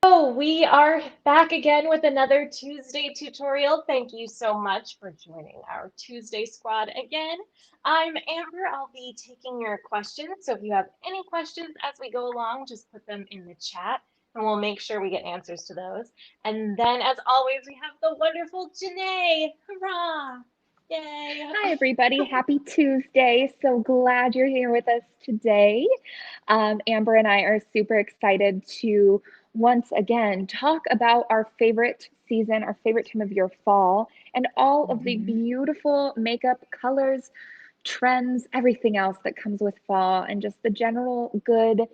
Oh, we are back again with another Tuesday tutorial. Thank you so much for joining our Tuesday squad again. I'm Amber. I'll be taking your questions. So if you have any questions as we go along, just put them in the chat and we'll make sure we get answers to those. And then, as always, we have the wonderful Janae. Hurrah! Yay! Hi, everybody. Happy Tuesday. So glad you're here with us today. Amber and I are super excited to once again talk about our favorite season, our favorite time of year, fall, and all of the Mhm. beautiful makeup colors, trends, everything else that comes with fall, and just the general good,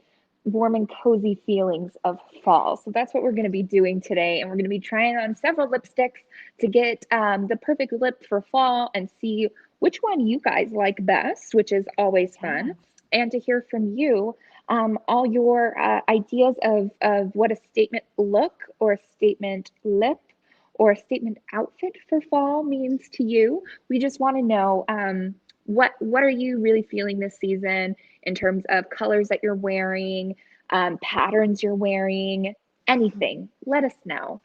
warm, and cozy feelings of fall. So that's what we're going to be doing today. And we're going to be trying on several lipsticks to get the perfect lip for fall and see which one you guys like best, which is always fun. Yes. And to hear from you all your ideas of what a statement look or a statement lip or a statement outfit for fall means to you. We just want to know what are you really feeling this season in terms of colors that you're wearing, patterns you're wearing, anything. Let us know.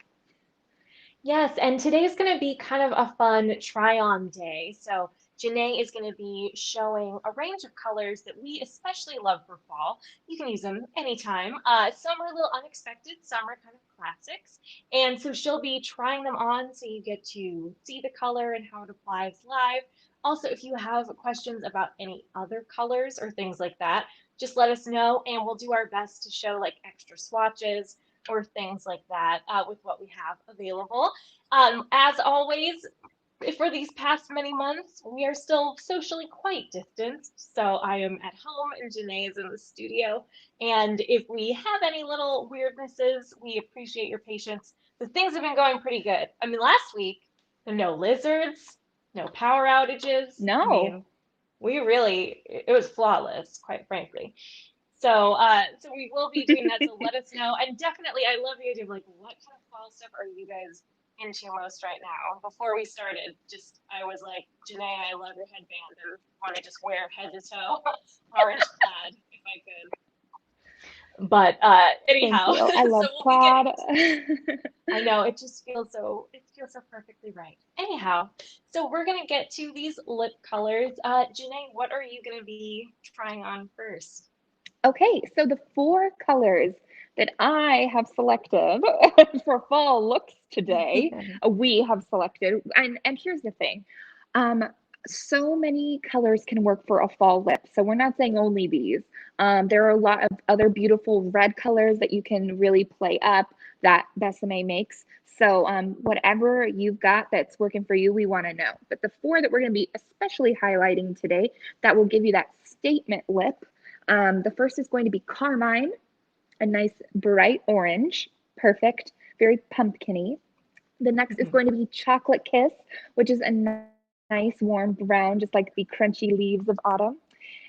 Yes, and today's going to be kind of a fun try-on day. So Janae is going to be showing a range of colors that we especially love for fall. You can use them anytime. Some are a little unexpected, some are kind of classics. And so she'll be trying them on so you get to see the color and how it applies live. Also, if you have questions about any other colors or things like that, just let us know and we'll do our best to show like extra swatches or things like that with what we have available. As always, for these past many months, we are still socially quite distanced. So I am at home and Janae is in the studio. And if we have any little weirdnesses, we appreciate your patience. The things have been going pretty good. I mean, last week, no lizards, no power outages. I No. mean, it was flawless, quite frankly. So we will be doing that. So let us know. And definitely, I love the idea of like, what kind of fall stuff are you guys into most right now? Before we started, just I was like, Janae, I love your headband and want to just wear head to toe orange plaid if I could. But Thank anyhow, you. I so love we'll be plaid. getting into that. I know it feels so perfectly right. Anyhow, so we're gonna get to these lip colors. Janae, what are you gonna be trying on first? Okay, so the four colors that I have selected for fall looks today, we have selected, and here's the thing. Um, so many colors can work for a fall lip. So we're not saying only these. There are a lot of other beautiful red colors that you can really play up that Besame makes. So whatever you've got that's working for you, we want to know. But the four that we're going to be especially highlighting today that will give you that statement lip, the first is going to be Carmine, a nice bright orange, perfect, very pumpkiny. The next is going to be Chocolate Kiss, which is a nice warm brown, just like the crunchy leaves of autumn.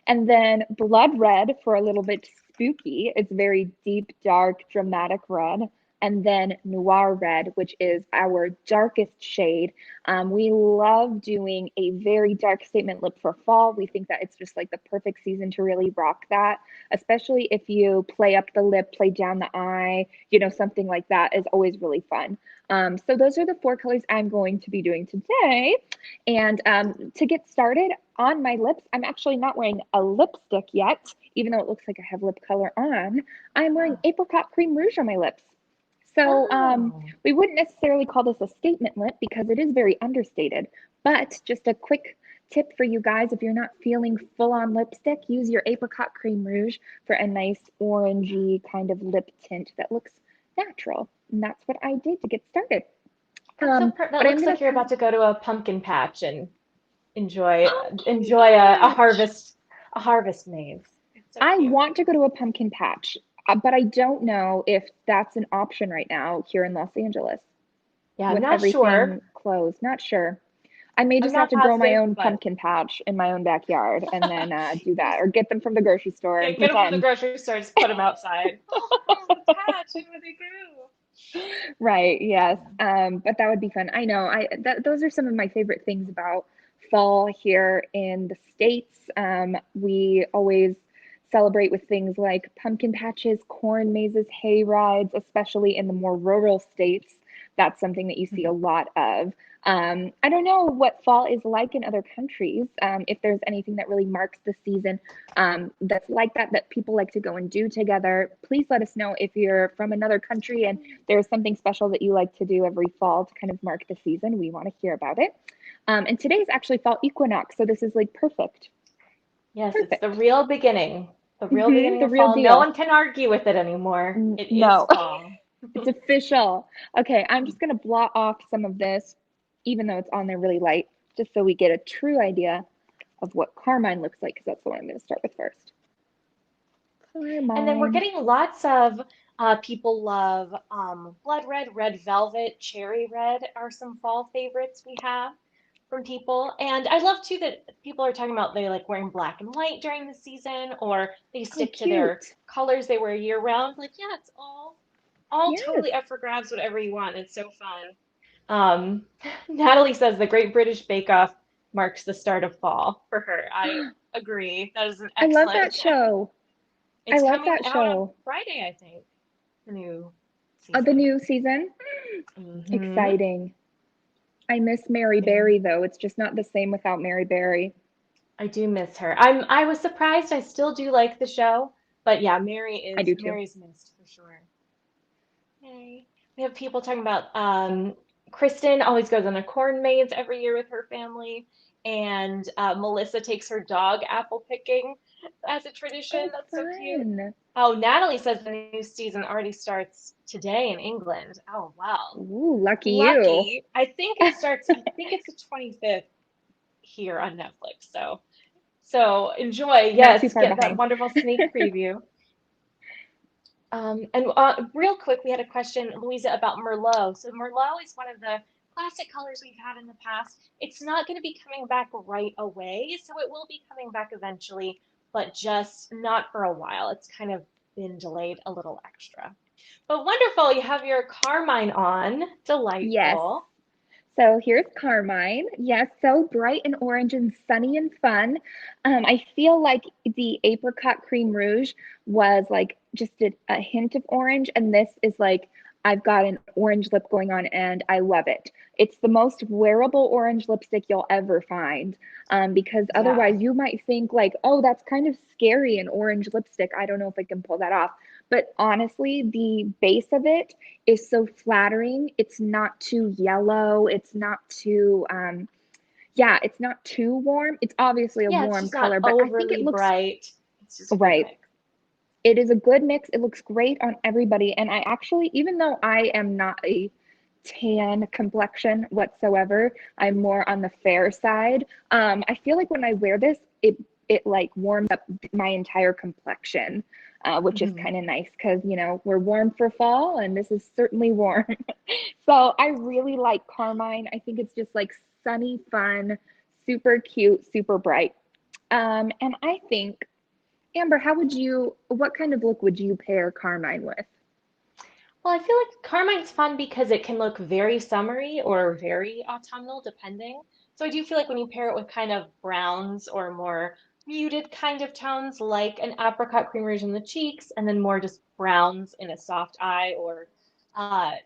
And then Blood Red for a little bit spooky. It's very deep, dark, dramatic red. And then Noir Red, which is our darkest shade. We love doing a very dark statement lip for fall. We think that it's just like the perfect season to really rock that, especially if you play up the lip, play down the eye, something like that is always really fun. So those are the four colors I'm going to be doing today. And to get started on my lips, I'm actually not wearing a lipstick yet, even though it looks like I have lip color on. I'm wearing apricot cream rouge on my lips. So Oh, we wouldn't necessarily call this a statement lip because it is very understated. But just a quick tip for you guys, if you're not feeling full on lipstick, use your apricot cream rouge for a nice orangey kind of lip tint that looks natural. And that's what I did to get started. that's so per that But I'm looks gonna like you're pass. about to go to a pumpkin patch and enjoy a Patch. harvest maze. It's so I cute. want to go to a pumpkin patch, but I don't know if that's an option right now here in Los Angeles Yeah, I'm with not sure. everything closed. Not sure. I may I'm just have not to grow my positive, own but pumpkin patch in my own backyard and then do that, just or get them from the grocery store and get them from the pretend. grocery store, just put them outside. Oh, the patch, look what they grew. Right, yes. But that would be fun. I know. Those are some of my favorite things about fall here in the States. We always celebrate with things like pumpkin patches, corn mazes, hay rides, especially in the more rural states. That's something that you see a lot of. I don't know what fall is like in other countries, if there's anything that really marks the season that's like that, that people like to go and do together. Please let us know if you're from another country and there's something special that you like to do every fall to kind of mark the season. We want to hear about it. And today is actually fall equinox, so this is like perfect. Yes, it's the Perfect. real beginning. The real beginning The of real fall. No deal. one can argue with it anymore. It is No, fall. it's official. Okay, I'm just gonna blot off some of this, even though it's on there really light, just so we get a true idea of what carmine looks like, because that's the one I'm gonna start with first. And then we're Carmine. getting lots of people love blood red, red velvet, cherry red are some fall favorites we have from people. And I love too that people are talking about they like wearing black and white during the season or they Oh, stick to their cute. colors they wear year round. Like, yeah, it's all Yes. totally up for grabs, whatever you want. It's so fun. Um, Natalie says the Great British Bake Off marks the start of fall for her. I agree. That is an I love that excellent. show. I It's love coming that out on show. Friday, I think, the new Oh, the season. new season. Hmm. Exciting. I miss Mary Yeah, Berry though. It's just not the same without Mary Berry. I do miss her. I was surprised. I still do like the show, but yeah, I do too. Mary's missed for sure. Yay. We have people talking about Kristen always goes on a corn maze every year with her family, and Melissa takes her dog apple picking as a tradition. Oh, That's so cute. fun. Oh, Natalie says the new season already starts today in England. Oh, wow. Ooh, lucky you. Lucky. I think it's the 25th here on Netflix. So enjoy. Not too Yes, far get that behind. wonderful sneak preview. And real quick, we had a question, Louisa, about Merlot. So Merlot is one of the classic colors we've had in the past. It's not going to be coming back right away, so it will be coming back eventually, but just not for a while. It's kind of been delayed a little extra. But wonderful, you have your Carmine on. Yes. Delightful. So here's Carmine. Yes, so bright and orange and sunny and fun. I feel like the apricot cream rouge was like just a hint of orange, and this is like I've got an orange lip going on, and I love it. It's the most wearable orange lipstick you'll ever find, because Yeah. otherwise you might think like, oh, that's kind of scary, an orange lipstick. I don't know if I can pull that off. But honestly, the base of it is so flattering. It's not too yellow. It's not too, yeah, it's not too warm. It's obviously a Yeah, it's warm just not color, but I think it overly looks bright. It's just a good right. mix. It is a good mix. It looks great on everybody. And I actually, even though I am not a tan complexion whatsoever, I'm more on the fair side. I feel like when I wear this, it like warms up my entire complexion, which is Hmm. kind of nice because we're warm for fall, and this is certainly warm. So I really like Carmine. I think it's just like sunny, fun, super cute, super bright. And I think Amber, what kind of look would you pair Carmine with? Well, I feel like Carmine's fun because it can look very summery or very autumnal, depending. So I do feel like when you pair it with kind of browns or more muted kind of tones, like an apricot cream rouge in the cheeks, and then more just browns in a soft eye, or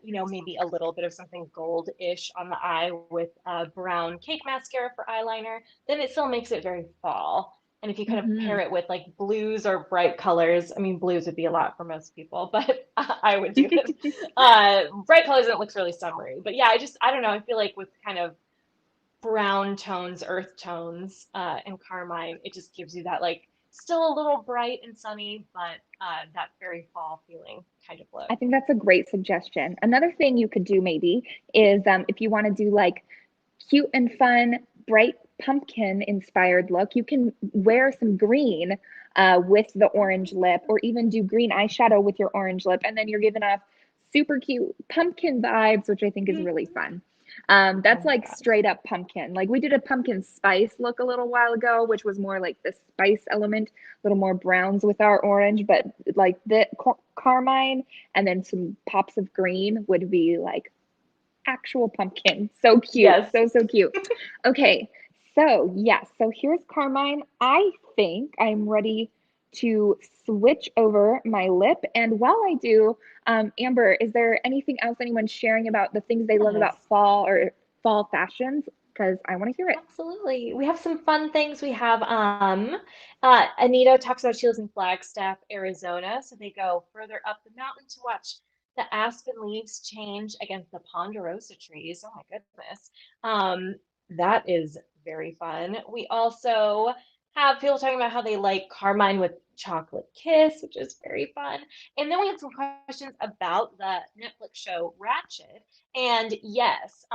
maybe a little bit of something gold-ish on the eye with brown cake mascara for eyeliner, then it still makes it very fall. And if you kind of Hmm. pair it with like blues or bright colors, I mean, blues would be a lot for most people, but I would do it. Bright colors, and it looks really summery. But yeah, I don't know. I feel like with kind of brown tones, earth tones, and carmine, it just gives you that like still a little bright and sunny, but that very fall feeling kind of look. I think that's a great suggestion. Another thing you could do maybe is if you want to do like cute and fun, bright pumpkin inspired look, you can wear some green with the orange lip, or even do green eyeshadow with your orange lip, and then you're giving off super cute pumpkin vibes, which I think is really Mhm. fun. Oh That's my like gosh. straight up pumpkin. Like we did a pumpkin spice look a little while ago, which was more like the spice element, a little more browns with our orange, but like the carmine and then some pops of green would be like actual pumpkin. So cute. Yes. So, so cute. Okay. So, yes. So here's Carmine. I think I'm ready to switch over my lip. And while I do, Amber, is there anything else anyone's sharing about the things they love about Yes. fall or fall fashions? Because I want to hear it. Absolutely. We have some fun things. We have Anita talks about she lives in Flagstaff, Arizona. So they go further up the mountain to watch the aspen leaves change against the ponderosa trees. Oh my goodness. That is very fun. We also have people talking about how they like Carmine with chocolate kiss, which is very fun. And then we have some questions about the Netflix show Ratchet. And yes,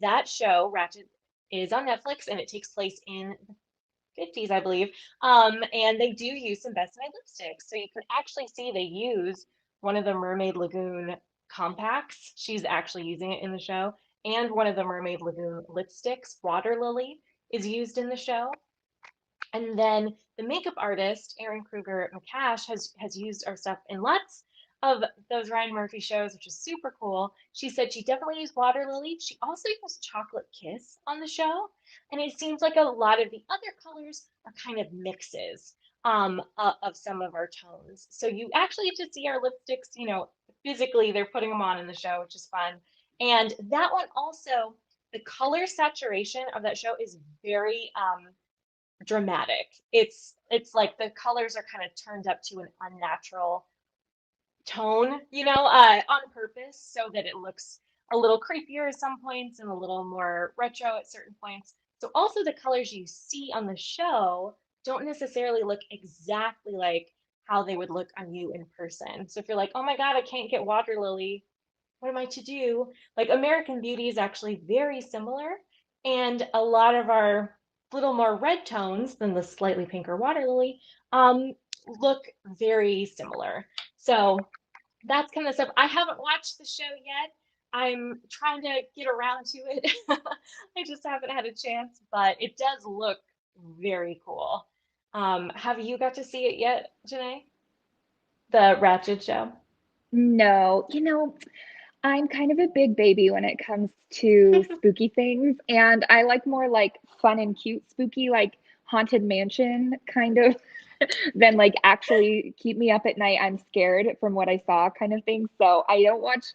that show, Ratchet, is on Netflix and it takes place in the 50s, I believe. And they do use some Best Night lipsticks. So you can actually see they use one of the Mermaid Lagoon compacts. She's actually using it in the show. And one of the Mermaid Lagoon lipsticks, Water Lily, is used in the show. And then the makeup artist, Erin Kruger McCash, has used our stuff in lots of those Ryan Murphy shows, which is super cool. She said she definitely used Water Lily. She also used Chocolate Kiss on the show. And it seems like a lot of the other colors are kind of mixes of some of our tones. So you actually get to see our lipsticks, physically they're putting them on in the show, which is fun. And that one also, the color saturation of that show is very dramatic. It's like the colors are kind of turned up to an unnatural tone, on purpose so that it looks a little creepier at some points and a little more retro at certain points. So also the colors you see on the show don't necessarily look exactly like how they would look on you in person. So if you're like, oh my God, I can't get water lily, what am I to do? Like American Beauty is actually very similar, and a lot of our little more red tones than the slightly pinker water lily look very similar. So that's kind of stuff. I haven't watched the show yet. I'm trying to get around to it. I just haven't had a chance, but it does look very cool. Have you got to see it yet, Janae? The Ratchet show? No, I'm kind of a big baby when it comes to spooky things, and I like more like fun and cute spooky, like Haunted Mansion kind of than like actually keep me up at night. I'm scared from what I saw kind of thing. So I don't watch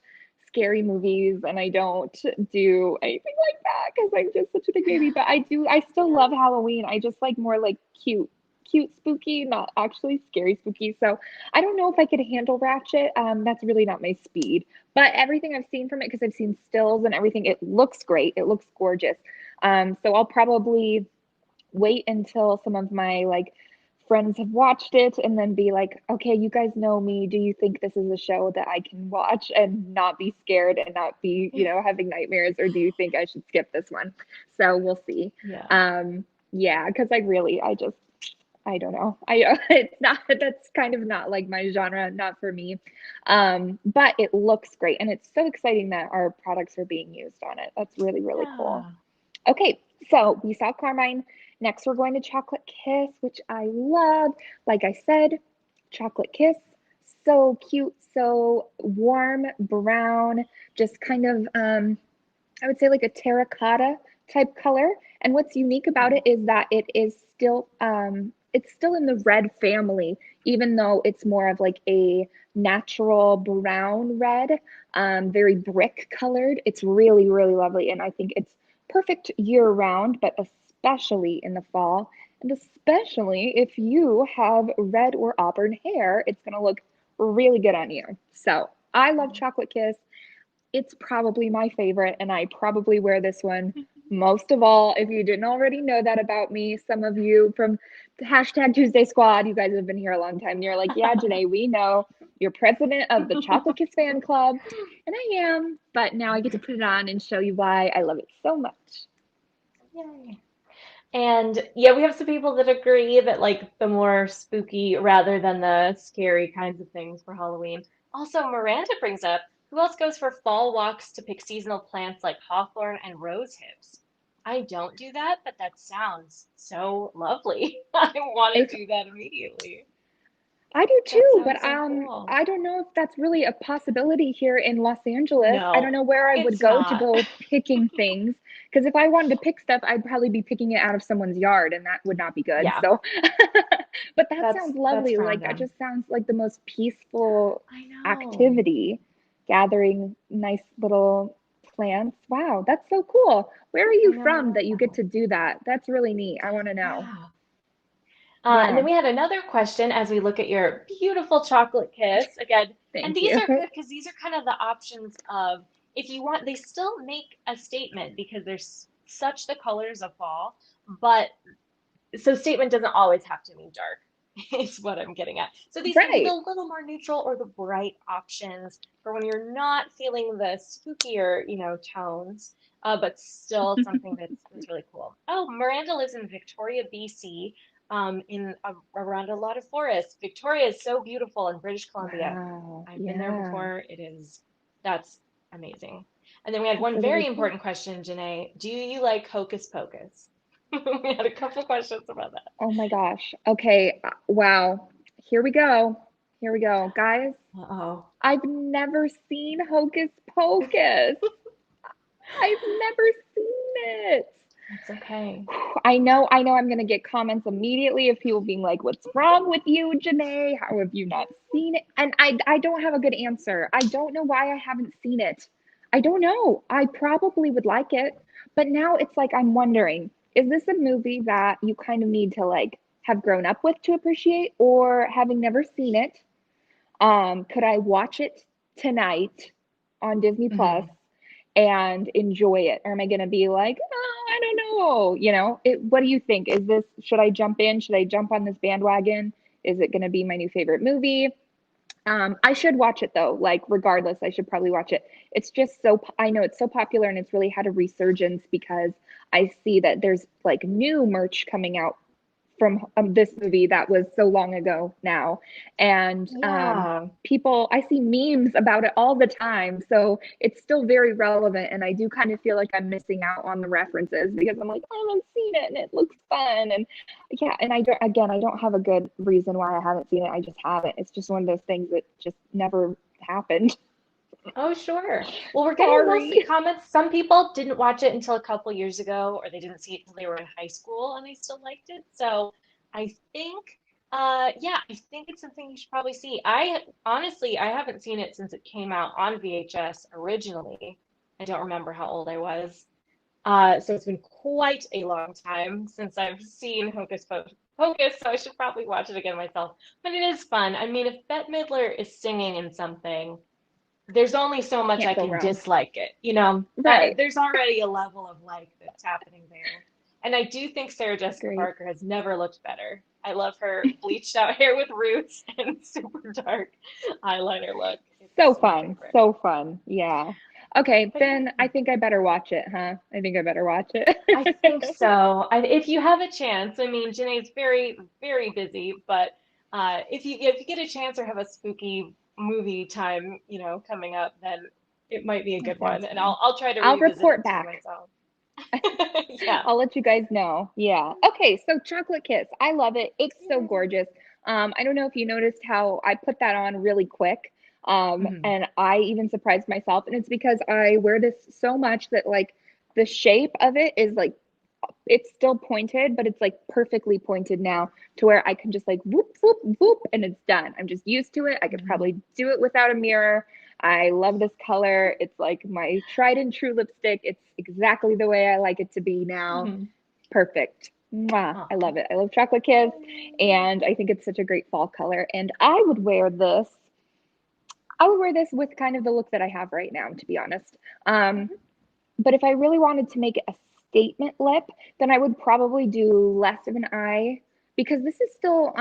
scary movies and I don't do anything like that because I'm just such a big baby. But I still love Halloween. I just like more like cute spooky, not actually scary spooky. So I don't know if I could handle Ratchet. That's really not my speed. But everything I've seen from it, because I've seen stills and everything, it looks great. It looks gorgeous. So I'll probably wait until some of my like friends have watched it and then be like, okay, you guys know me. Do you think this is a show that I can watch and not be scared and not be, having nightmares? Or do you think I should skip this one? So we'll see. Yeah. Yeah, because I don't know. It's not, that's kind of not like my genre, not for me. But it looks great. And it's so exciting that our products are being used on it. That's really, really cool. Yeah. Okay, so we saw Carmine. Next, we're going to Chocolate Kiss, which I love. Like I said, Chocolate Kiss, so cute, so warm brown, just kind of, I would say like a terracotta type color. And what's unique about it is that it's still in the red family, even though it's more of like a natural brown red, very brick colored. It's really, really lovely. And I think it's perfect year round, but especially in the fall. And especially if you have red or auburn hair, it's going to look really good on you. So I love Chocolate Kiss. It's probably my favorite, and I probably wear this one most of all. If you didn't already know that about me, some of you from the hashtag Tuesday Squad, you guys have been here a long time. And you're like, yeah, Janae, we know you're president of the Chocolate Kiss fan club. And I am, but now I get to put it on and show you why I love it so much. Yay. And yeah, we have some people that agree that like the more spooky rather than the scary kinds of things for Halloween. Also, Miranda brings up who else goes for fall walks to pick seasonal plants like hawthorn and rose hips? I don't do that, but that sounds so lovely. I want If to do that immediately. I do That too, but sounds so cool. I don't know if that's really a possibility here in Los Angeles. I don't No, know where I would it's go to not. go picking things because if I wanted to pick stuff, I'd probably be picking it out of someone's yard and that would not be good. Yeah, So, but that sounds that's lovely. Like frowned that on. just sounds like the most peaceful I know. activity, gathering nice little plants. Wow, that's so cool. Where are I you know, I from love that you get that. to do that? That's really neat. I want to know. Yeah. And Yeah, then we had another question as we look at your beautiful chocolate kiss again. And thank these you. are good because these are kind of the options of if you want, they still make a statement because there's such the colors of fall, but so statement doesn't always have to mean dark, is what I'm getting at. So these can be the Right. little more neutral or the bright options for when you're not feeling the spookier, tones, but still something that's really cool. Oh, Miranda lives in Victoria, BC, around a lot of forests. Victoria is so beautiful in British Columbia. Wow. I've been there Yeah. before. That's amazing. And then we had That's one really very cool. important question, Janae. Do you like Hocus Pocus? We had a couple questions about that. Oh my gosh. Okay. Wow. Here we go. Here we go. Guys, Uh-oh. I've never seen Hocus Pocus. I've never seen it. That's okay. I know I'm gonna get comments immediately of people being like, "What's wrong with you, Janae? How have you not seen it?" And I don't have a good answer. I don't know why I haven't seen it. I don't know. I probably would like it, but now it's like I'm wondering, is this a movie that you kind of need to like have grown up with to appreciate, or having never seen it, could I watch it tonight on Disney Plus Hmm. and enjoy it? Or am I going to be like, oh, I don't know? What do you think? Is this, should I jump in? Should I jump on this bandwagon? Is it going to be my new favorite movie? I should watch it though. Like, regardless, I should probably watch it. It's just so, I know it's so popular and it's really had a resurgence because I see that there's like new merch coming out from this movie that was so long ago now. And Yeah. people, I see memes about it all the time. So it's still very relevant. And I do kind of feel like I'm missing out on the references because I'm like, I haven't seen it and it looks fun. And yeah, and I don't have a good reason why I haven't seen it. I just haven't. It's just one of those things that just never happened. Oh, sure. Well, we're getting mostly Sorry. comments. Some people didn't watch it until a couple years ago, or they didn't see it until they were in high school and they still liked it. So I think, yeah, I think it's something you should probably see. I honestly, I haven't seen it since it came out on VHS originally. I don't remember how old I was. So it's been quite a long time since I've seen Hocus, so I should probably watch it again myself. But it is fun. I mean, if Bette Midler is singing in something, there's only so much Can't I go can wrong. dislike it. Right. There's already a level of like that's happening there. And I do think Sarah Jessica Great. Parker has never looked better. I love her bleached out hair with roots and super dark eyeliner look. So It's my fun. favorite. So fun. Yeah. Okay, But then yeah. I think I better watch it, huh? I think I better watch it. I think so. If you have a chance, I mean, Janae's very, very busy, but if you get a chance or have a spooky movie time, coming up, then it might be a That good sounds one, and fun. I'll try to I'll revisit report it too back. myself. Yeah. I'll let you guys know. Yeah. Okay, so chocolate kiss. I love it. It's so Yay. gorgeous. I don't know if you noticed how I put that on really quick. Mhm. And I even surprised myself. And it's because I wear this so much that like the shape of it is like it's still pointed, but it's like perfectly pointed now to where I can just like whoop, whoop, whoop, and it's done. I'm just used to it. I could Mhm. probably do it without a mirror. I love this color. It's like my tried and true lipstick. It's exactly the way I like it to be now. Mhm. Perfect. Mwah. I Aw. love it. I love chocolate kiss, and I think it's such a great fall color. And I would wear this. I would wear this with kind of the look that I have right now, to be honest. Um, Mhm. but if I really wanted to make it a statement lip, then I would probably do less of an eye because this is still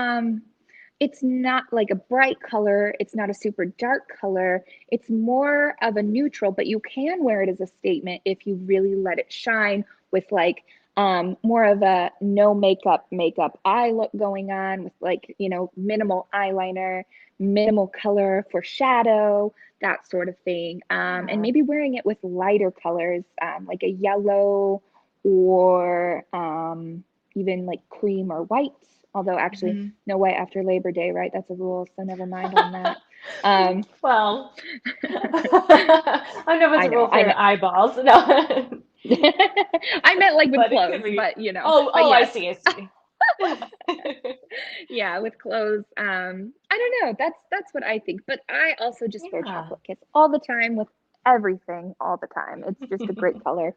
it's not like a bright color, it's not a super dark color. It's more of a neutral, but you can wear it as a statement if you really let it shine with like more of a no makeup eye look going on with like, minimal eyeliner, minimal color for shadow, that sort of thing. And Yeah. maybe wearing it with lighter colors, like a yellow or even like cream or white. Although actually, Mhm. no white after Labor Day, right? That's a rule, so never mind on that. Um, Well, I don't know if it's I a rule know, for I know. your eyeballs. No. I meant like with But it could clothes, be. but you know, Oh, but oh, I yes. see, I see. Yeah, with clothes. I don't know. That's what I think. But I also just wear Yeah. chocolate kiss all the time with everything all the time. It's just a great color.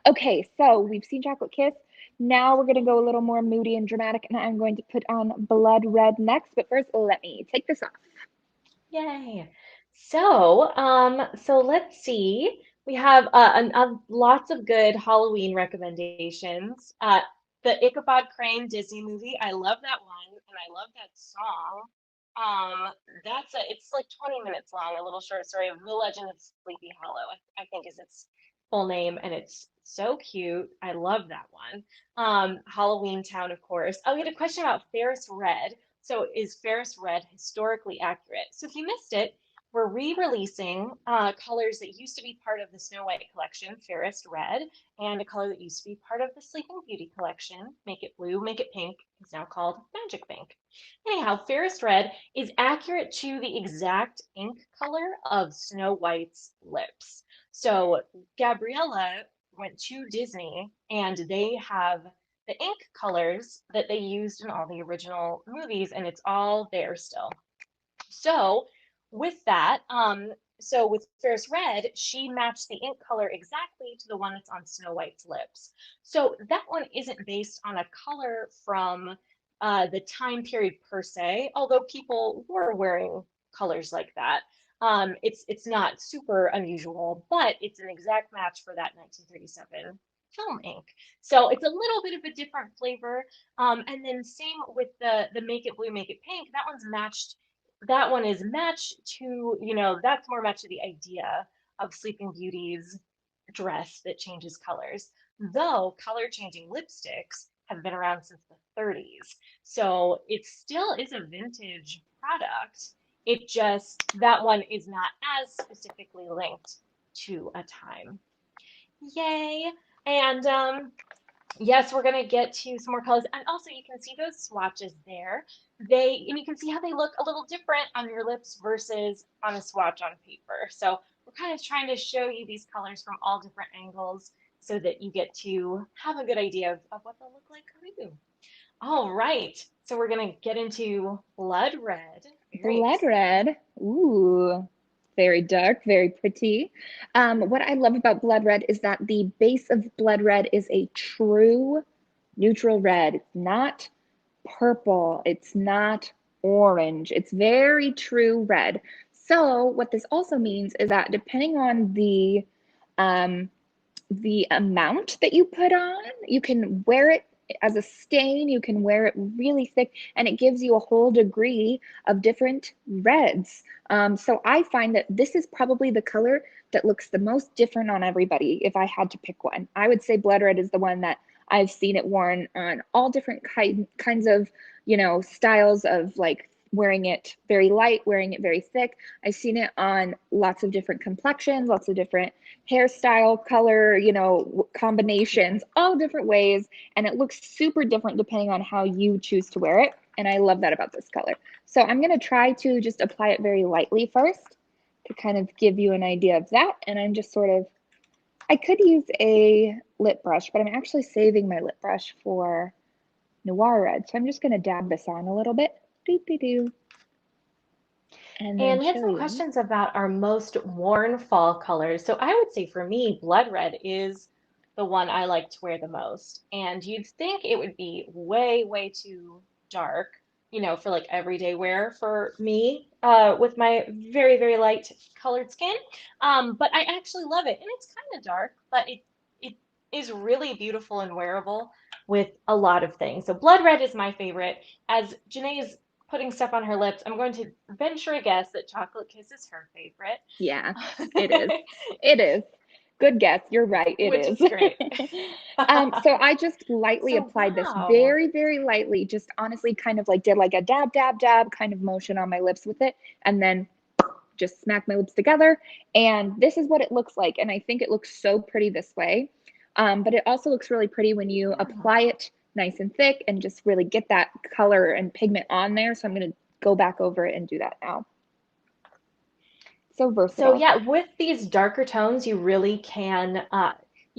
Okay, so we've seen chocolate kiss. Now we're gonna go a little more moody and dramatic, and I'm going to put on blood red next. But first, let me take this off. Yay. So let's see. We have lots of good Halloween recommendations. The Ichabod Crane Disney movie. I love that one, and I love that song. It's like 20 minutes long, a little short story of The Legend of Sleepy Hollow, I think is its full name, and it's so cute. I love that one. Halloween Town, of course. Oh, we had a question about Ferris Red. So is Ferris Red historically accurate? So if you missed it, we're re-releasing colors that used to be part of the Snow White collection, Ferris Red, and a color that used to be part of the Sleeping Beauty collection, Make It Blue, Make It Pink, is now called Magic Pink. Anyhow, Ferris Red is accurate to the exact ink color of Snow White's lips. So Gabriela went to Disney and they have the ink colors that they used in all the original movies, and it's all there still. So with that, so with Ferris Red, she matched the ink color exactly to the one that's on Snow White's lips. So that one isn't based on a color from the time period per se, although people were wearing colors like that. It's not super unusual, but it's an exact match for that 1937 film ink. So it's a little bit of a different flavor. And then same with the Make It Blue, Make It Pink. That one is matched to, that's more matched to the idea of Sleeping Beauty's dress that changes colors. Though color changing lipsticks have been around since the 30s. So it still is a vintage product. It just, that one is not as specifically linked to a time. Yay. And yes, we're going to get to some more colors. And also you can see those swatches there. And you can see how they look a little different on your lips versus on a swatch on paper. So we're kind of trying to show you these colors from all different angles so that you get to have a good idea of what they'll look like on you. All right. So we're going to get into blood red. Very Blood excited. red. Ooh, very dark, very pretty. What I love about blood red is that the base of blood red is a true neutral red. It's not purple. It's not orange. It's very true red. So what this also means is that depending on um, the amount that you put on. You can wear it as a stain, you can wear it really thick, and it gives you a whole degree of different reds. So I find that this is probably the color that looks the most different on everybody if I had to pick one. I would say blood red is the one that I've seen it worn on all different kinds of, styles of like wearing it very light, wearing it very thick. I've seen it on lots of different complexions, lots of different hairstyle, color, Yeah. combinations, all different ways. And it looks super different depending on how you choose to wear it. And I love that about this color. So I'm going to try to just apply it very lightly first to kind of give you an idea of that. And I'm just sort of, I could use a lip brush, but I'm actually saving my lip brush for Noir Red. So I'm just going to dab this on a little bit. Doo doo doo. And then And we had show some you. questions about our most worn fall colors. So I would say for me, blood red is the one I like to wear the most. And you'd think it would be way, way too dark, for like everyday wear for me, with my very, very light colored skin. But I actually love it. And it's kind of dark, but it is really beautiful and wearable with a lot of things. So blood red is my favorite. As Janae is putting stuff on her lips, I'm going to venture a guess that chocolate kiss is her favorite, Yeah, it is. It is. Good guess. You're right. It which is. is great. So I just lightly So, applied this wow. very, very lightly, just honestly kind of like did like a dab, dab, dab kind of motion on my lips with it, and then just smack my lips together. And this is what it looks like. And I think it looks so pretty this way. But it also looks really pretty when you Yeah. apply it nice and thick and just really get that color and pigment on there. So I'm going to go back over it and do that now. So So versatile. yeah, with these darker tones, you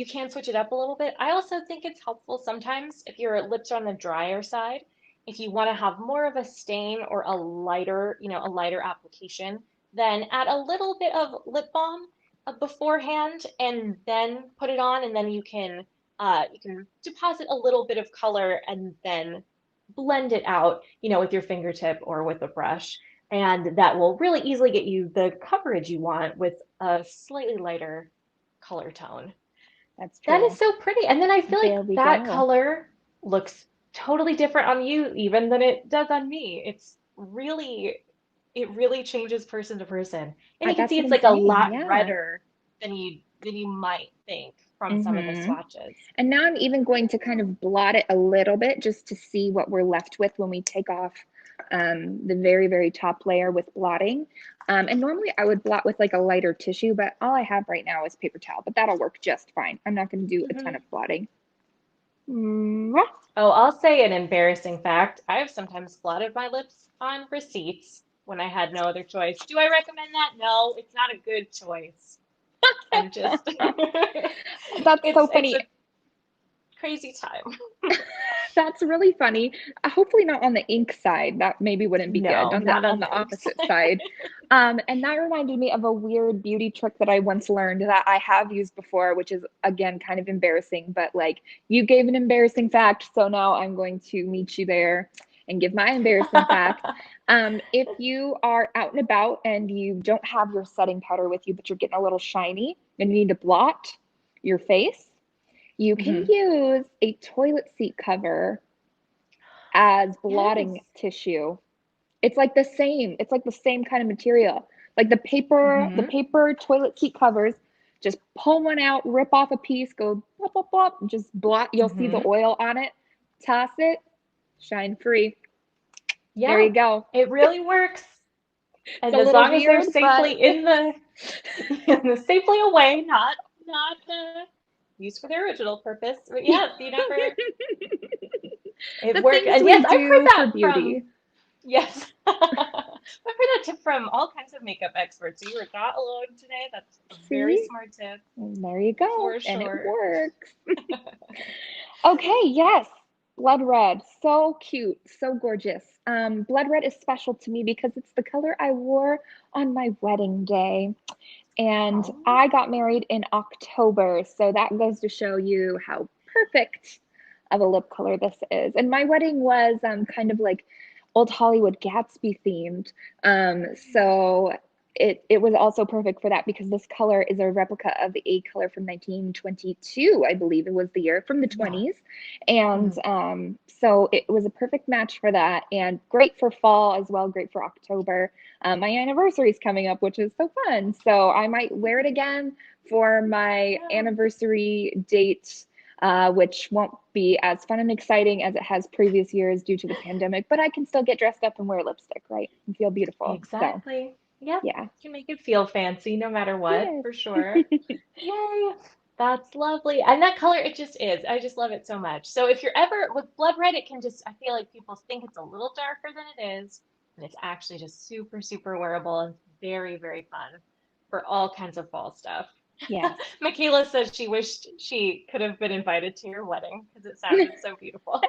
can switch it up a little bit. I also think it's helpful sometimes if your lips are on the drier side, if you want to have more of a stain or a lighter application, then add a little bit of lip balm beforehand and then put it on, and then you can deposit a little bit of color and then blend it out, with your fingertip or with a brush. And that will really easily get you the coverage you want with a slightly lighter color tone. That's That is true. so pretty. And then I feel like There we that go. color looks totally different on you even than it does on me. It really changes person to person. And you can That's see what it's I'm like a saying. lot Yeah. redder than you might think from some of the Mm-hmm. swatches. And now I'm even going to kind of blot it a little bit just to see what we're left with when we take off the very, very top layer with blotting. And normally I would blot with like a lighter tissue, but all I have right now is paper towel, but that'll work just fine. I'm not going to do a ton Mhm. of blotting. Mwah. Oh, I'll say an embarrassing fact. I've sometimes blotted my lips on receipts when I had no other choice. Do I recommend that? No, it's not a good choice. I'm just That's so it's funny. a crazy time. That's really funny. Hopefully not on the ink side. That maybe wouldn't be good. No, On the not on the inks. opposite side. And that reminded me of a weird beauty trick that I once learned that I have used before, which is again kind of embarrassing, but like you gave an embarrassing fact, so now I'm going to meet you there and give my embarrassing fact. If you are out and about and you don't have your setting powder with you, but you're getting a little shiny and you need to blot your face, you can Mhm. use a toilet seat cover as Yes. blotting tissue. It's like the same. It's like the same kind of material. Like the Hmm. paper toilet seat covers, just pull one out, rip off a piece, go blop, blop, blop, just blot. You'll see the Hmm. oil on it. Toss it, shine free. There Yeah, you go. it really works. It's And a as little long as they're weird, but safely safely away, not used for their original purpose. But yes, it the worked. things And we yes, I've heard do for that beauty. from yes. I've heard that tip from all kinds of makeup experts. So you are not alone today. That's a very See? smart tip And there you go. for And it sure. works. Okay, yes. Blood red. So cute, so gorgeous. Blood red is special to me because it's the color I wore on my wedding day. And Oh. I got married in October. So that goes to show you how perfect of a lip color this is. And my wedding was kind of like old Hollywood Gatsby themed. So it was also perfect for that because this color is a replica of the A color from 1922, I believe it was the year from the Yeah. 20s. And Mhm. so it was a perfect match for that and great for fall as well, great for October. My anniversary is coming up, which is so fun. So I might wear it again for my Yeah. anniversary date, which won't be as fun and exciting as it has previous years due to the pandemic, but I can still get dressed up and wear lipstick, right? And feel beautiful. So, Exactly. Yep. yeah. Can make it feel fancy no matter what, Yes. for sure. Yay. That's lovely. And that color, it just is. I just love it so much. So if you're ever with blood red, I feel like people think it's a little darker than it is. And it's actually just super, super wearable and very, very fun for all kinds of fall stuff. Yes. Michaela says she wished she could have been invited to your wedding because it sounded so beautiful.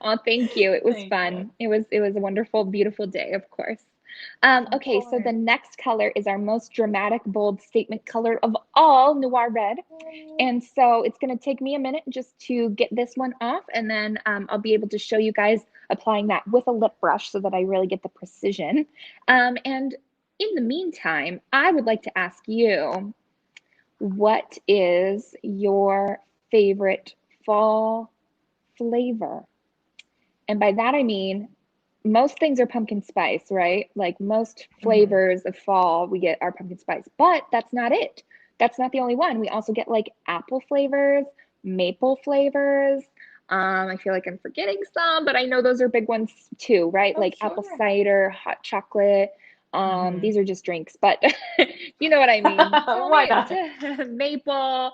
Oh, thank you. It was Thank you. fun. It was a wonderful, beautiful day, of course. Of Okay, so the course. next color is our most dramatic, bold statement color of all, Noir Red. And so it's going to take me a minute just to get this one off, and then I'll be able to show you guys applying that with a lip brush so that I really get the precision. And in the meantime, I would like to ask you, what is your favorite fall flavor? And by that I mean most things are pumpkin spice, right? Like most Hmm. flavors of fall, we get our pumpkin spice, but that's not it. That's not the only one. We also get like apple flavors, maple flavors. I feel like I'm forgetting some, but I know those are big ones too, right? Oh, Like apple sure. cider, hot chocolate. Hmm. These are just drinks, but you know what I mean. Tell Why me, not? maple,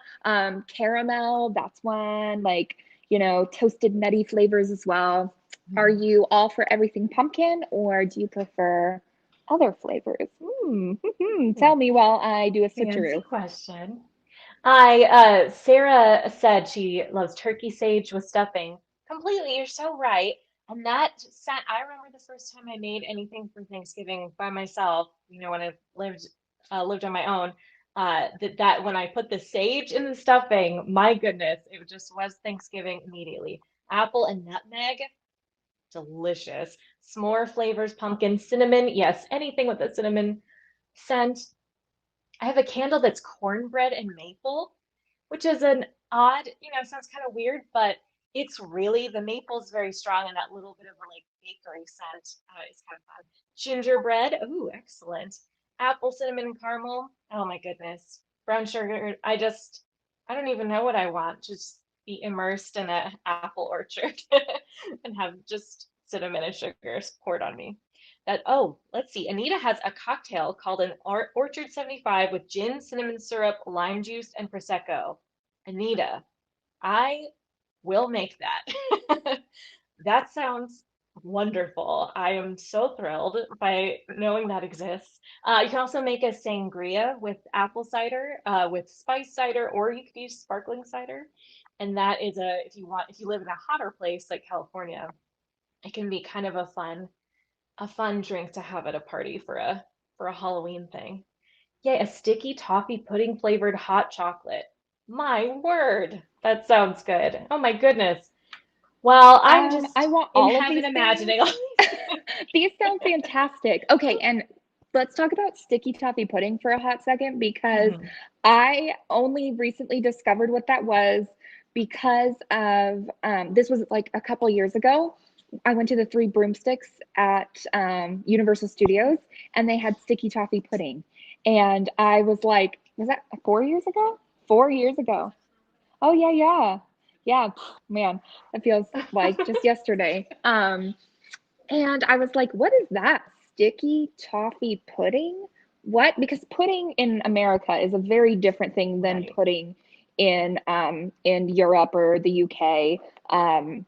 caramel, that's one. Like, toasted nutty flavors as well. Are Mhm. you all for everything pumpkin, or do you prefer other flavors? Ooh, Tell me while I do a fancy switcheroo. question. Sarah said she loves turkey sage with stuffing. Completely, you're so right. And that scent, I remember the first time I made anything for Thanksgiving by myself, when I lived on my own, that when I put the sage in the stuffing, my goodness, it just was Thanksgiving immediately. Apple and nutmeg, delicious. S'more flavors, pumpkin, cinnamon, yes, anything with a cinnamon scent. I have a candle that's cornbread and maple, which is an odd, sounds kind of weird, but it's really the maple's very strong and that little bit of a like bakery scent is kind of fun. Gingerbread, ooh, excellent. Apple, cinnamon, and caramel. Oh my goodness. Brown sugar. I don't even know what I want. Just be immersed in a apple orchard and have just cinnamon and sugars poured on me. Let's see. Anita has a cocktail called an Orchard 75 with gin, cinnamon syrup, lime juice, and Prosecco. Anita, I will make that. That sounds wonderful. I am so thrilled by knowing that exists. You can also make a sangria with apple cider, with spice cider, or you could use sparkling cider. And that is if you live in a hotter place like California, it can be kind of a fun drink to have at a party for a Halloween thing. Yay, a sticky toffee pudding flavored hot chocolate. My word, that sounds good. Oh my goodness. Well, I'm I just want in all of heaven these things. imagining all these. These sound fantastic. Okay, and let's talk about sticky toffee pudding for a hot second because Mhm. I only recently discovered what that was because of this was like a couple years ago. I went to the Three Broomsticks at Universal Studios and they had sticky toffee pudding. And I was like, was that 4 years ago? 4 years ago. Oh yeah, yeah. Yeah, man, that feels like just yesterday. And I was like, what is that? Sticky toffee pudding? What? Because pudding in America is a very different thing than Right. pudding in Europe or the UK. Um,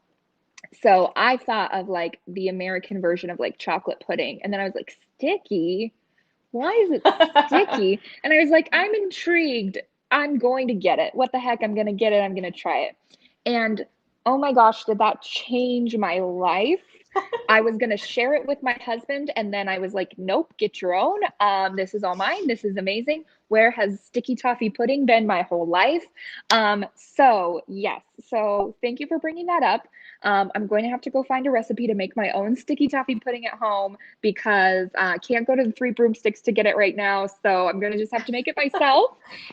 so I thought of like the American version of like chocolate pudding, and then I was like, sticky? Why is it sticky? And I was like, I'm intrigued. I'm going to get it. What the heck? I'm going to get it. I'm going to try it. And oh my gosh, did that change my life? I was going to share it with my husband. And then I was like, nope, get your own. This is all mine. This is amazing. Where has sticky toffee pudding been my whole life? So, yes. So, thank you for bringing that up. I'm going to have to go find a recipe to make my own sticky toffee pudding at home because I can't go to the Three Broomsticks to get it right now. So I'm going to just have to make it myself.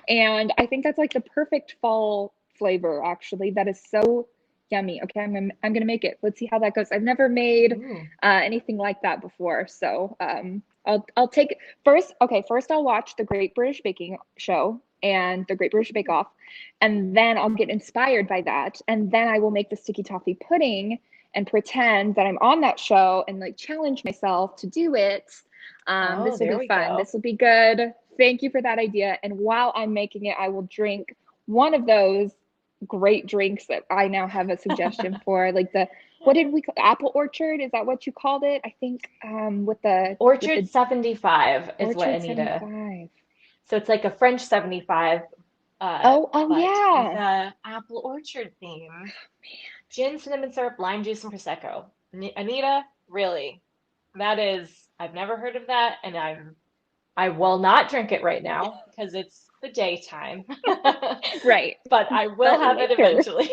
And I think that's like the perfect fall flavor, actually. That is so yummy. Okay, I'm gonna make it. Let's see how that goes. I've never made Ooh. anything like that before, so I'll take first. Okay, first I'll watch the Great British Baking Show and the Great British Bake Off, and then I'll get inspired by that, and then I will make the sticky toffee pudding and pretend that I'm on that show and like challenge myself to do it. Oh, This will there be we fun. go. This will be good. Thank you for that idea. And while I'm making it, I will drink one of those great drinks that I now have a suggestion for, like the what did we call apple orchard? Is that what you called it? I think with Orchard the 75 is what Orchard Anita. 75. So it's like a French 75, Oh but with yeah. a apple orchard theme. Gin, cinnamon syrup, lime juice, and prosecco. Anita, really, I've never heard of that, and I will not drink it right now because it's the daytime. Right. But I will But have it later. eventually.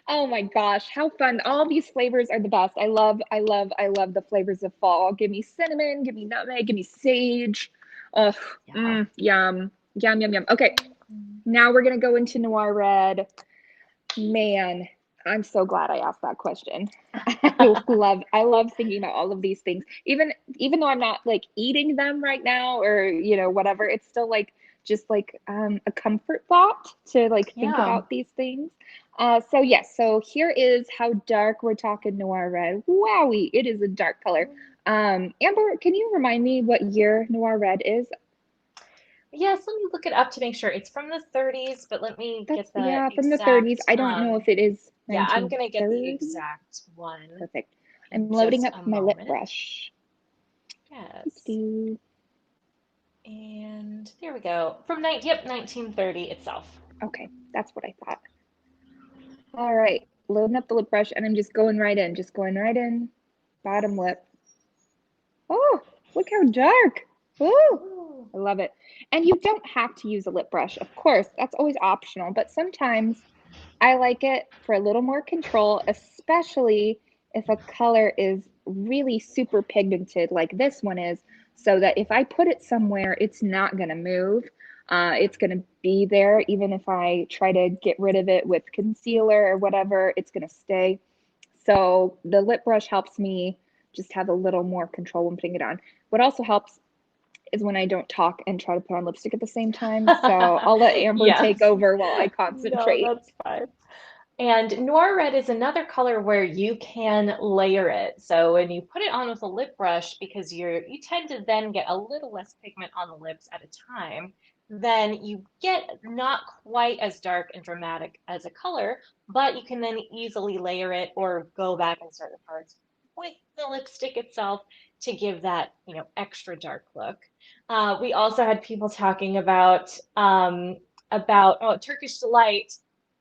Oh my gosh, how fun. All these flavors are the best. I love the flavors of fall. Give me cinnamon, give me nutmeg, give me sage. Oh, Yeah. yum. Yum, yum, yum. Okay, now we're gonna go into Noir Red. Man, I'm so glad I asked that question. I love thinking about all of these things. Even though I'm not like eating them right now or whatever, it's still like just like a comfort thought to like think Yeah. about these things. So yes, so here is how dark we're talking Noir Red. Wowie, it is a dark color. Amber, can you remind me what year Noir Red is? Yes, let me look it up to make sure. It's from the 30s, but let me That's, get the yeah, from the 30s. exact, I don't know if it is yeah, I'm gonna get the 1930. exact one Perfect. I'm in loading just up a my lip moment. brush. Yes. Doo-doo. And there we go. From yep, 1930 itself. Okay, that's what I thought. All right, loading up the lip brush, and I'm just going right in, bottom lip. Oh, look how dark. Oh, Ooh. I love it. And you don't have to use a lip brush, of course, that's always optional, but sometimes I like it for a little more control, especially if a color is really super pigmented like this one is, so that if I put it somewhere, it's not going to move. It's going to be there. Even if I try to get rid of it with concealer or whatever, it's going to stay. So the lip brush helps me just have a little more control when putting it on. What also helps is when I don't talk and try to put on lipstick at the same time. So I'll let Amber take Yes. over while I No, concentrate. that's fine. And Noir Red is another color where you can layer it. So when you put it on with a lip brush, because you tend to then get a little less pigment on the lips at a time, then you get not quite as dark and dramatic as a color, but you can then easily layer it or go back in certain parts with the lipstick itself to give that, extra dark look. We also had people talking about Turkish Delight.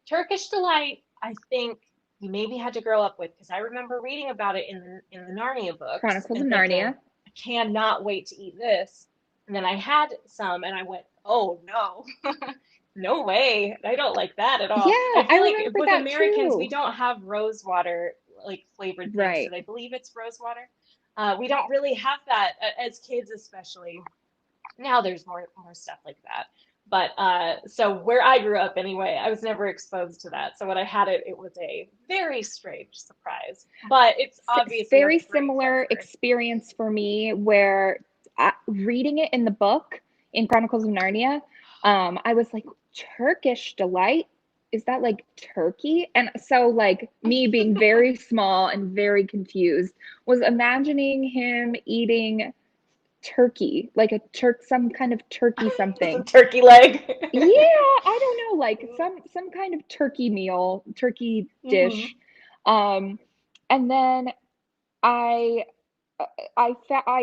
Turkish Delight, I think you maybe had to grow up with because I remember reading about it in the Narnia books Chronicles of and thinking, Narnia. I cannot wait to eat this. And then I had some and I went, oh no, no way. I don't like that at Yeah, all. I I feel like remember with that Americans, we too. don't have rose water like flavored things Right. because I believe it's rose water. We don't really have that as kids, especially. Now there's more stuff like that. But so where I grew up anyway, I was never exposed to that. So when I had it, it was a very strange surprise. But it's obviously a Very great similar flavor. experience for me where reading it in the book in Chronicles of Narnia, I was like, Turkish delight? Is that like turkey? And so, like, me being very small and very confused, was imagining him eating turkey, like a some kind of turkey It's a something. turkey leg. Yeah, I don't know, like some kind of turkey meal, turkey Hmm. dish. Um, and then I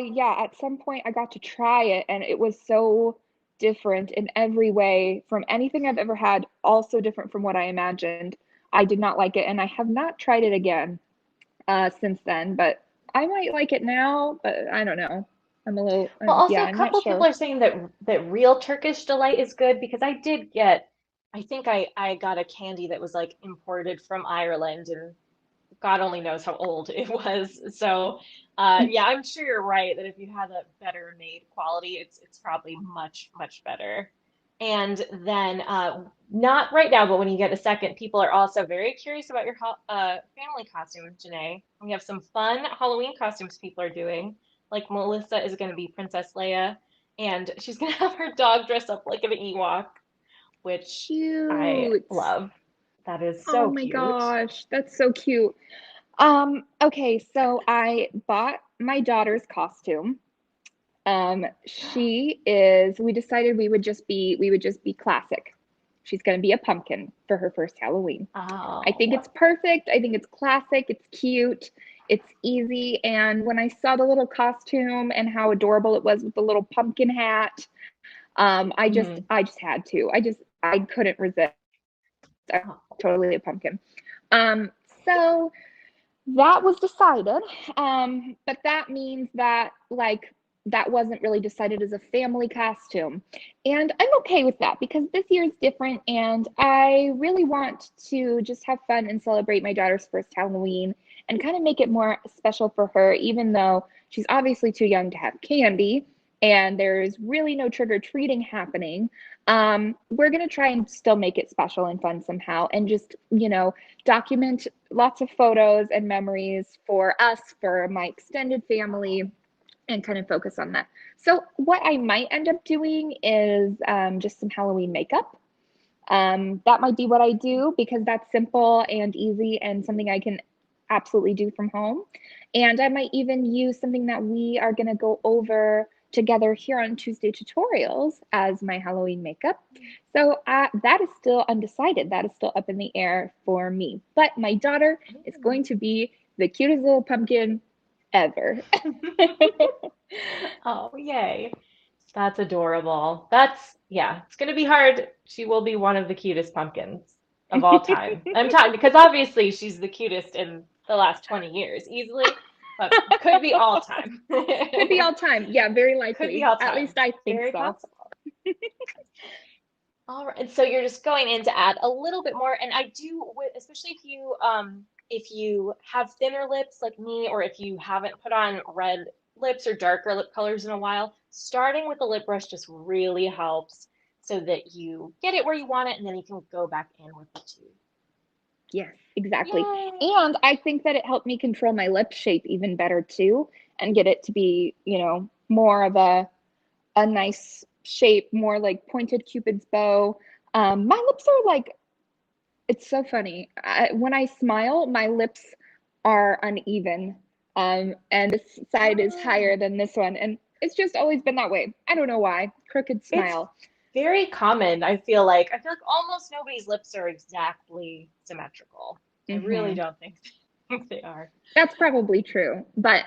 yeah, at some point I got to try it and it was so different in every way from anything I've ever had, also different from what I imagined. I did not like it and I have not tried it again since then, but I might like it now, but I don't know. Well, Yeah, also a I'm not couple people sure. are saying that real Turkish delight is good because I did get, I think I got a candy that was like imported from Ireland and God only knows how old it was. So, yeah, I'm sure you're right that if you had a better made quality, it's probably much better. And then, not right now, but when you get a second, people are also very curious about your family costume, Janae. We have some fun Halloween costumes people are doing. Like Melissa is going to be Princess Leia, and she's going to have her dog dress up like an Ewok, which I Cute. love. That is Oh so my cute. gosh, that's so cute. Okay, so I bought my daughter's costume. We decided we would just be classic. She's gonna be a pumpkin for her first Halloween. I think Oh. it's perfect. I think it's classic. It's cute. It's easy. And when I saw the little costume and how adorable it was with the little pumpkin hat, Mhm. I just had to. I couldn't resist. I Oh. totally a pumpkin. Um, so that was decided. But that means that like that wasn't really decided as a family costume. And I'm okay with that because this year is different and I really want to just have fun and celebrate my daughter's first Halloween and kind of make it more special for her, even though she's obviously too young to have candy and there's really no trick or treating happening. We're going to try and still make it special and fun somehow and just, document lots of photos and memories for us, for my extended family, and kind of focus on that. So, what I might end up doing is just some Halloween makeup. That might be what I do because that's simple and easy and something I can absolutely do from home. And I might even use something that we are going to go over together here on Tuesday tutorials as my Halloween makeup. So that is still undecided. That is still up in the air for me. But my daughter is going to be the cutest little pumpkin ever. Oh, yay. That's adorable. Yeah, it's going to be hard. She will be one of the cutest pumpkins of all time. I'm talking because obviously she's the cutest in the last 20 years, easily, but could be all time. Could be all time. Yeah, very Could be likely. all At time. least I think Very so. possible. All right, and so you're just going in to add a little bit more, and I do, especially if you have thinner lips like me, or if you haven't put on red lips or darker lip colors in a while, starting with the lip brush just really helps so that you get it where you want it, and then you can go back in with the tube. Yes, exactly. Yay! And I think that it helped me control my lip shape even better too, and get it to be, more of a nice shape, more like pointed Cupid's bow. My lips are like, it's so funny. When I smile, my lips are uneven. And this side is Oh, higher than this one. And it's just always been that way. I don't know why. Crooked it's smile. very common, I feel like. I feel like almost nobody's lips are exactly symmetrical. I really Hmm. don't think they are. That's probably true. But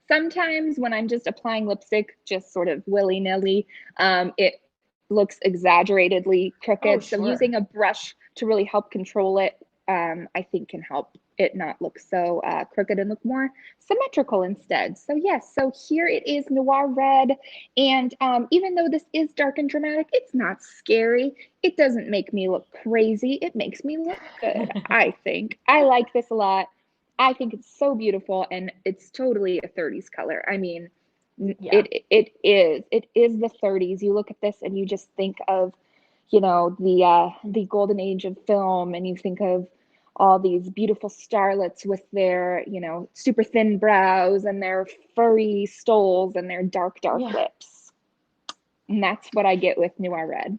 sometimes when I'm just applying lipstick, just sort of willy-nilly, it looks exaggeratedly Oh, crooked. So sure. using a brush to really help control it, I think can help it not look so crooked and look more symmetrical instead. So yes, so here it is, Noir Red. And even though this is dark and dramatic, it's not scary. It doesn't make me look crazy. It makes me look good, I think. I like this a lot. I think it's so beautiful, and it's totally a 30s color. I mean, Yeah. it is the 30s. You look at this and you just think of, the golden age of film, and you think of all these beautiful starlets with their, super thin brows and their furry stoles and their dark, dark Yeah. lips. And that's what I get with Noir Red.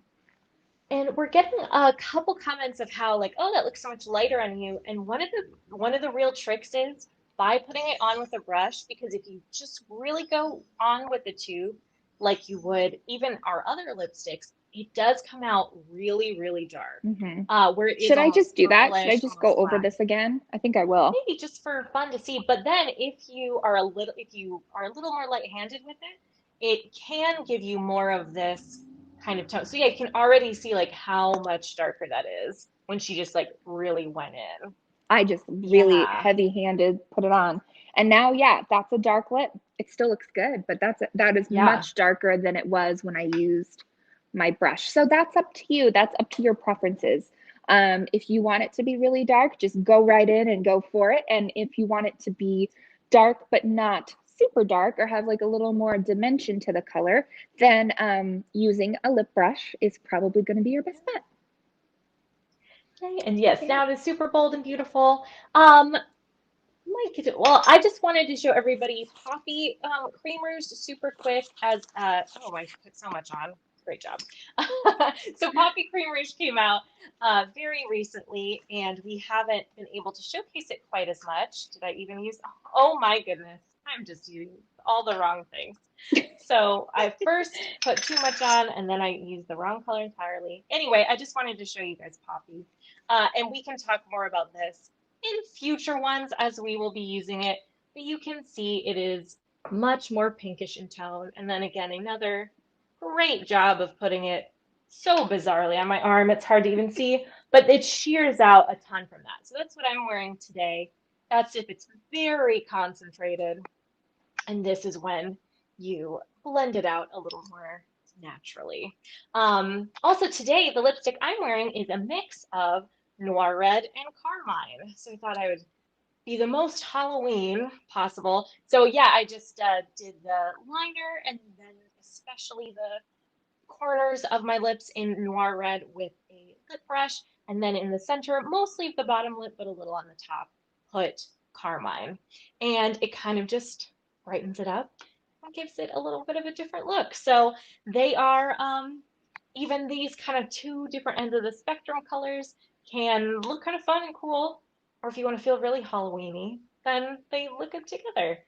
And we're getting a couple comments of how like, oh, that looks so much lighter on you. And one of the real tricks is by putting it on with a brush, because if you just really go on with the tube, like you would even our other lipsticks, it does come out really, really dark. Hmm. Where it is Should I almost just do that? Should I purplish, just go almost over black. this again? I think I will. Maybe just for fun to see. But then if you are a little more light-handed with it, it can give you more of this kind of tone. So yeah, you can already see like how much darker that is when she just like really went in. I just really Yeah. heavy-handed put it on. And now, yeah, that's a dark lip. It still looks good, but that is Yeah. much darker than it was when I used my brush. So that's up to you. That's up to your preferences. If you want it to be really dark, just go right in and go for it. And if you want it to be dark but not super dark, or have like a little more dimension to the color, then using a lip brush is probably going to be your best bet. Okay. And yes, Yeah. now it is super bold and beautiful. Well, I just wanted to show everybody Poppy Cream Rouge super quick as oh, I put so much on. Great job. So Poppy Cream Rouge came out very recently, and we haven't been able to showcase it quite as much. Did I even use? Oh my goodness, I'm just using all the wrong things. So I first put too much on, and then I used the wrong color entirely. Anyway, I just wanted to show you guys Poppy, and we can talk more about this in future ones as we will be using it. But you can see it is much more pinkish in tone. And then again, another great job of putting it so bizarrely on my arm. It's hard to even see, but it shears out a ton from that. So that's what I'm wearing today. That's if it's very concentrated. And this is when you blend it out a little more naturally. Also today, the lipstick I'm wearing is a mix of Noir Red and Carmine. So I thought I would be the most Halloween possible. So yeah, I just did the liner and then especially the corners of my lips in Noir Red with a lip brush. And then in the center, mostly of the bottom lip, but a little on the top, put Carmine. And it kind of just brightens it up and gives it a little bit of a different look. So they are, even these kind of two different ends of the spectrum colors can look kind of fun and cool. Or if you want to feel really Halloweeny, then they look good together.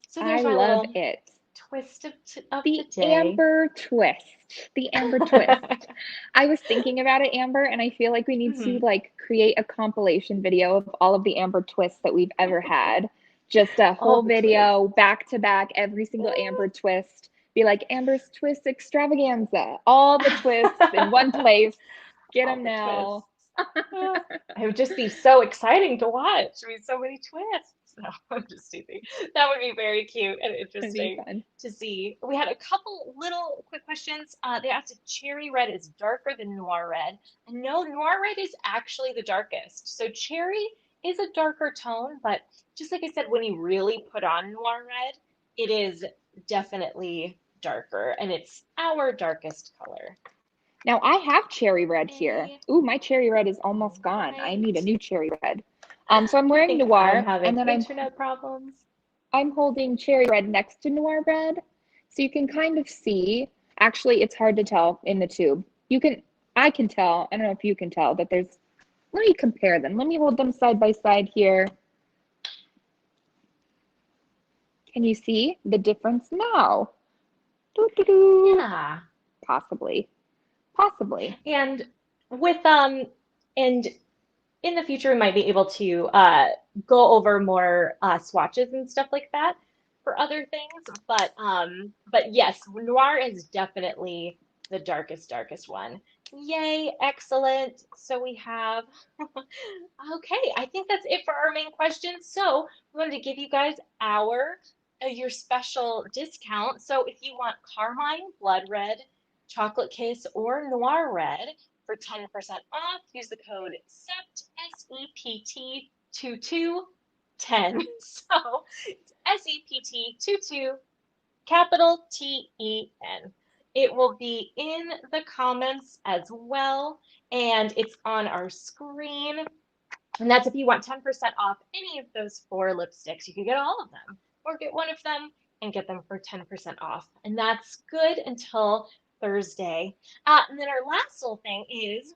So I there's my love little it. twist of the The day. amber twist. The amber twist. I was thinking about it, Amber, and I feel like we need to Mhm. like create a compilation video of all of the amber twists that we've ever had. Just a All whole the twists. video back to back, every single amber twist. Be like Amber's Twist Extravaganza. All the twists in one place. Get All them the twists. now. Ah, it would just be so exciting to watch. I mean, so many twists. No, I'm just teasing. That would be very cute and It'd be interesting fun. to see. We had a couple little quick questions. They asked if cherry red is darker than noir red. And no, noir red is actually the darkest. So cherry is a darker tone, but just like I said, when you really put on noir red, it is definitely darker, and it's our darkest color. Now I have cherry red here. A, Ooh, my cherry red is all almost gone. I need a right. new cherry red. So I'm I wearing think I'm Noir, having and then internet problems. I'm holding cherry red next to Noir red, so you can kind of see. Actually, it's hard to tell in the tube. I can tell. I don't know if you can tell that there's. Let me compare them. Let me hold them side by side here. Can you see the difference now? Doo, doo, doo. Yeah. Possibly, possibly. And with and in the future we might be able to go over more swatches and stuff like that for other things. But yes, noir is definitely the darkest one. Yay, excellent. So we have okay, I think that's it for our main questions. So we wanted to give you guys your special discount. So if you want Carmine, Blood Red, Chocolate Kiss, or Noir Red for 10% off, use the code SEPT, SEPT 2210. So it's SEPT 22 capital TEN. It will be in the comments as well, and it's on our screen. And that's if you want 10% off any of those four lipsticks. You can get all of them or get one of them and get them for 10% off. And that's good until Thursday. And then our last little thing is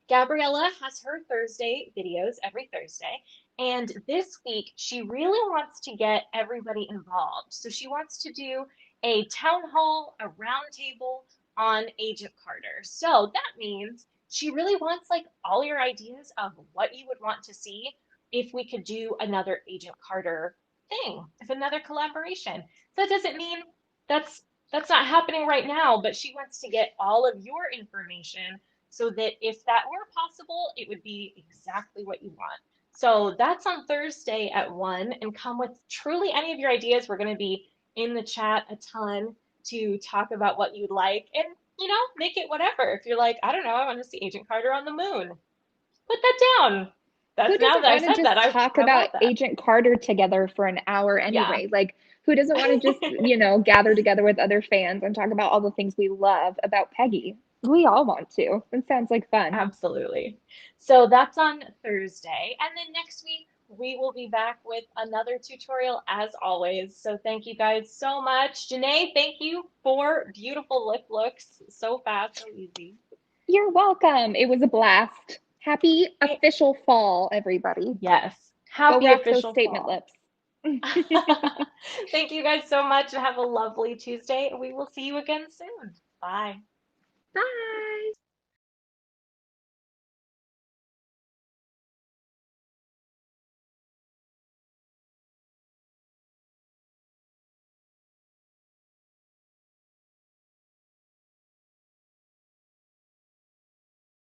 Gabriela has her Thursday videos every Thursday. And this week, she really wants to get everybody involved. So she wants to do a town hall, a round table on Agent Carter. So that means she really wants like all your ideas of what you would want to see if we could do another Agent Carter thing, if another collaboration. So that doesn't mean that's that's not happening right now, but she wants to get all of your information so that if that were possible, it would be exactly what you want. So that's on Thursday at 1, and come with truly any of your ideas. We're going to be in the chat a ton to talk about what you'd like and, make it whatever. If you're like, I don't know, I want to see Agent Carter on the moon, put that down. Who That's now doesn't that I want to said that, just talk I about want that. Agent Carter together for an hour Yeah. anyway? Like, who doesn't want to just, gather together with other fans and talk about all the things we love about Peggy? We all want to. It sounds like fun. Absolutely. So that's on Thursday. And then next week, we will be back with another tutorial as always. So thank you guys so much. Janae, thank you for beautiful lip looks. So fast, so easy. You're welcome. It was a blast. Happy Eh, official fall, everybody. yes. Go Happy rock those official statement fall. lips. Thank you guys so much and have a lovely Tuesday. We will see you again soon. Bye. Bye.